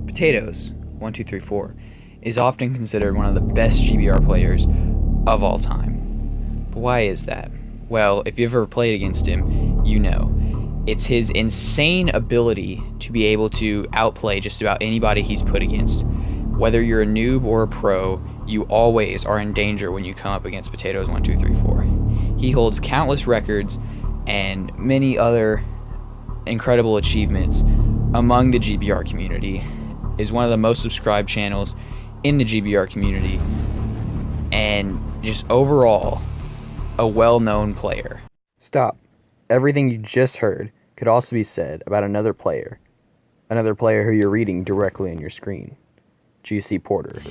Potatoes1234 is often considered one of the best GBR players of all time. But why is that? Well, if you've ever played against him, you know. It's his insane ability to be able to outplay just about anybody he's put against. Whether you're a noob or a pro, you always are in danger when you come up against Potatoes1234. He holds countless records and many other incredible achievements among the GBR community, is one of the most subscribed channels in the GBR community, and just overall a well-known player. Stop. Everything you just heard could also be said about another player who you're reading directly on your screen, GcPorter.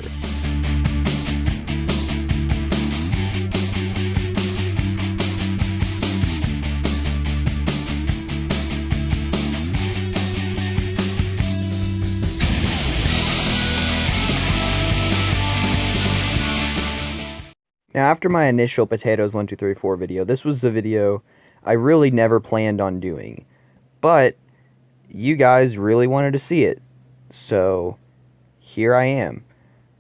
Now, after my initial Potatoes1234 video, this was the video I really never planned on doing, but you guys really wanted to see it, so here I am.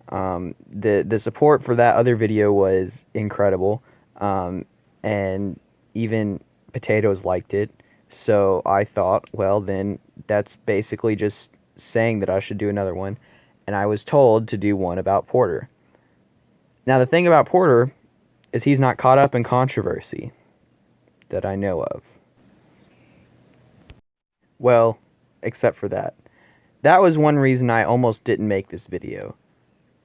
The support for that other video was incredible, and even Potatoes liked it, so I thought, well, then that's basically just saying that I should do another one, and I was told to do one about Porter. Now, the thing about Porter is he's not caught up in controversy that I know of. Well, except for that. That was one reason I almost didn't make this video.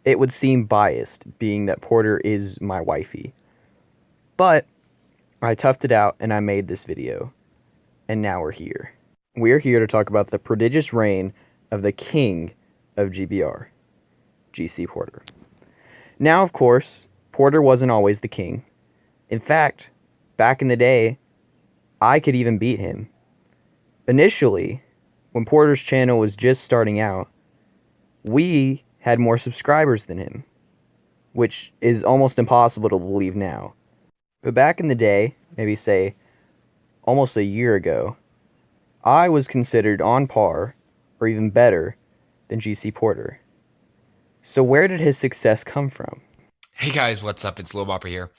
It would seem biased, being that Porter is my wifey. But I toughed it out and I made this video. And now we're here. We're here to talk about the prodigious reign of the king of GBR, GcPorter. Now, of course, Porter wasn't always the king. In fact, back in the day, I could even beat him. Initially, when Porter's channel was just starting out, we had more subscribers than him, which is almost impossible to believe now. But back in the day, maybe say almost a year ago, I was considered on par, or even better, than GcPorter. So where did his success come from? Hey guys, what's up? It's Lil Bopper here.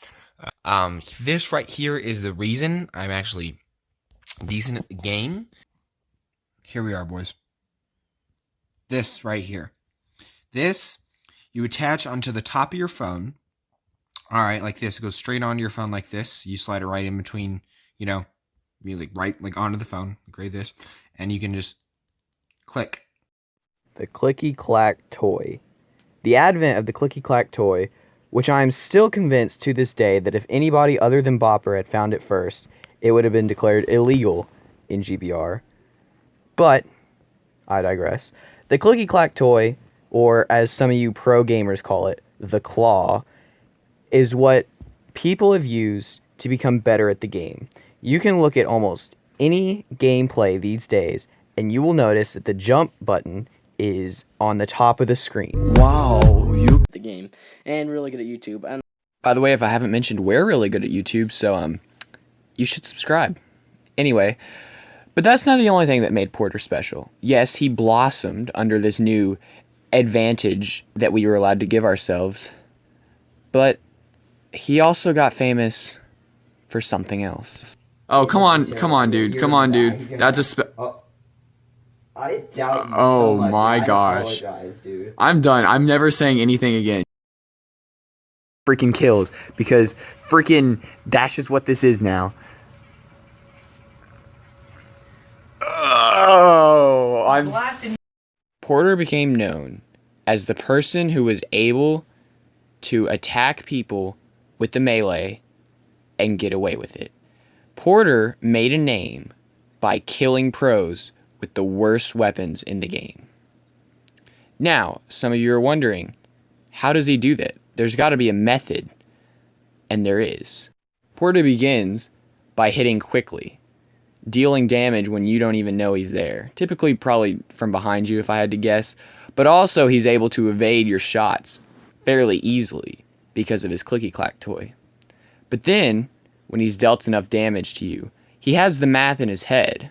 This right here is the reason I'm actually decent at the game. Here we are, boys. This right here. This you attach onto the top of your phone. Alright, like this. It goes straight onto your phone like this. You slide it right in between, you know, right onto the phone, like right this. And you can just click. The clicky-clack toy. The advent of the clicky-clack toy, which I am still convinced to this day that if anybody other than Bopper had found it first, it would have been declared illegal in GBR. But, I digress. The clicky-clack toy, or as some of you pro gamers call it, the claw, is what people have used to become better at the game. You can look at almost any gameplay these days, and you will notice that the jump button is on the top of the screen. Wow, you the game and really good at YouTube. And by the way, if I haven't mentioned, we're really good at YouTube, so you should subscribe. Anyway, but that's not the only thing that made Porter special. Yes, he blossomed under this new advantage that we were allowed to give ourselves, but he also got famous for something else. Oh, come on, dude. That's a I doubt you oh so much. my gosh. Dude. I'm done. I'm never saying anything again. Freaking kills, because freaking that's just what this is now. Oh, I'm blasting. Porter became known as the person who was able to attack people with the melee and get away with it. Porter made a name by killing pros with the worst weapons in the game. Now, some of you are wondering, how does he do that? There's got to be a method, and there is. Porter begins by hitting quickly, dealing damage when you don't even know he's there. Typically, probably from behind you, if I had to guess. But also, he's able to evade your shots fairly easily because of his clicky-clack toy. But then, when he's dealt enough damage to you, he has the math in his head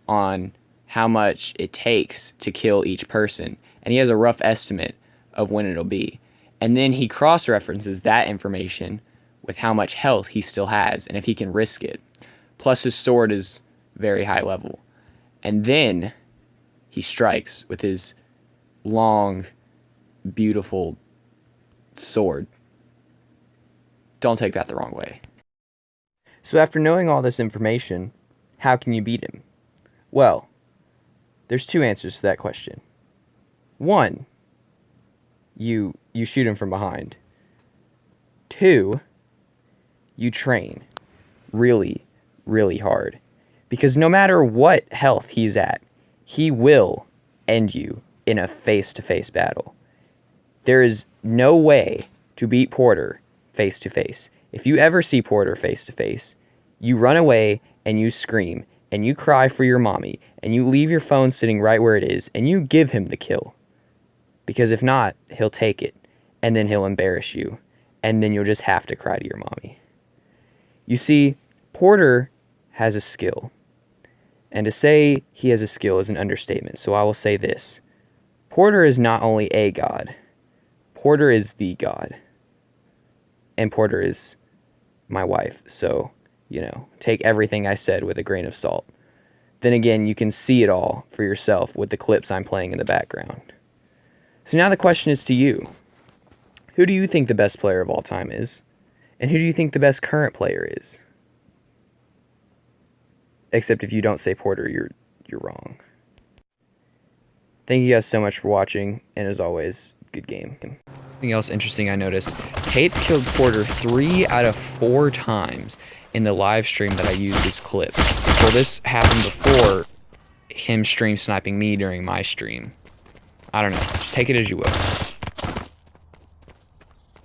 on how much it takes to kill each person, and he has a rough estimate of when it'll be. And then he cross-references that information with how much health he still has and if he can risk it. Plus his sword is very high level. And then he strikes with his long, beautiful sword. Don't take that the wrong way. So after knowing all this information, how can you beat him? Well, there's two answers to that question. One, you shoot him from behind. Two, you train really, really hard. Because no matter what health he's at, he will end you in a face-to-face battle. There is no way to beat Porter face-to-face. If you ever see Porter face-to-face, you run away and you scream and you cry for your mommy and you leave your phone sitting right where it is and you give him the kill. Because if not, he'll take it and then he'll embarrass you and then you'll just have to cry to your mommy. You see, Porter has a skill. And to say he has a skill is an understatement, so I will say this. Porter is not only a god, Porter is the god. And Porter is my wife, so, take everything I said with a grain of salt. Then again, you can see it all for yourself with the clips I'm playing in the background. So now the question is to you. Who do you think the best player of all time is? And who do you think the best current player is? Except if you don't say Porter, you're wrong. Thank you guys so much for watching, and as always, good game. Something else interesting I noticed, Tate's killed Porter 3 out of 4 times in the live stream that I used as clips. Well, this happened before him stream sniping me during my stream. I don't know, just take it as you will.